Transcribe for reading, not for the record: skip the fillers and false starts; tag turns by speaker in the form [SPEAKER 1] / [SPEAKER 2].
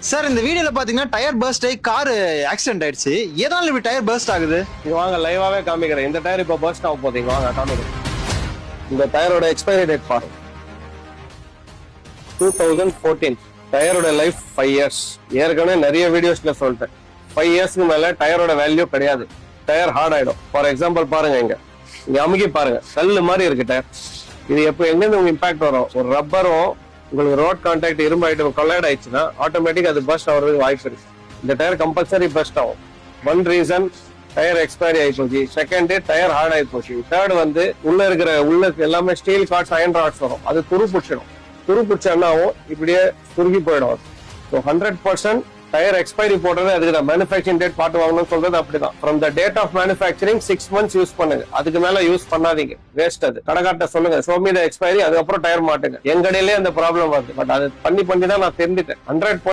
[SPEAKER 1] Sir இந்த வீடியோல பாத்தீங்கன்னா டயர் பர்ஸ்ட் ஆகி கார் ஆக்சிடென்ட் ஆயிடுச்சு. எதனால இப்படி டயர் பர்ஸ்ட் ஆகுது?
[SPEAKER 2] இது வாங்க லைவாவே காமிக்கிறேன். இந்த டயர் இப்போ பர்ஸ்ட் ஆக போகுது. வாங்க காமிக்கிறேன். இந்த டயரோட எக்ஸ்பைரி டேட் பாருங்க, 2014. டயரோட லைஃப் 5 இயர்ஸ். ஏற்கனவே நிறைய வீடியோஸ்ல சொல்லிட்டேன், 5 இயர்ஸ்க்கு மேல டயரோட வேல்யூ கிடையாது. டயர் ஹார்ட் ஆயிடும். ஃபார் எக்ஸாம்பிள் பாருங்க, இங்க அமுக்கி பாருங்க, கல்லு மாதிரி இருக்கு டயர். இது எப்போ எங்கிருந்து உங்களுக்கு இம்பாக்ட் வரும்? ஒரு ரப்பரும் உங்களுக்கு ரோட் கான்டாக்ட் இரும்பாயிட்டு கொலைட் ஆயிடுச்சுன்னா ஆட்டோமேட்டிக் அது பஸ்ட் ஆகிறதுக்கு வாய்ப்பு இருக்கு. இந்த டயர் கம்பல்சரி பஸ்ட் ஆகும். ஒன் ரீசன், டயர் எக்ஸ்பைரி ஆகி போச்சு. செகண்ட், டயர் ஹார்ட் ஆகி போச்சு. தேர்ட் வந்து உள்ள எல்லாமே ஸ்டீல் கார்ட்ஸ், அயன் ராட்ஸ் வரும், அது துரு பிடிச்சிடும். துரு பிடிச்சா என்ன ஆகும்? இப்படியே சுருங்கி போயிடும். ஸோ 100% டயர் எக்ஸ்பைரி போடுறது அதுக்கு தான். மேனுஃபேக்சரிங் டேட் பார்த்து வாங்கணும்னு சொல்றது அப்படிதான். From the date of manufacturing 6 months use பண்ணுங்க. அதுக்கு மேல யூஸ் பண்ணாதீங்க, வேஸ்ட். அது கடைக்காட்ட சொல்லுங்க, ஷோ மீ த எக்ஸ்பைரி, அதுக்கப்புறம் டயர் மாட்டுங்க. எங்க கடையிலேயே அந்த ப்ராப்ளம் வருது. பட் அது பண்ணி தான் நான் தெரிஞ்சுட்டேன். 100%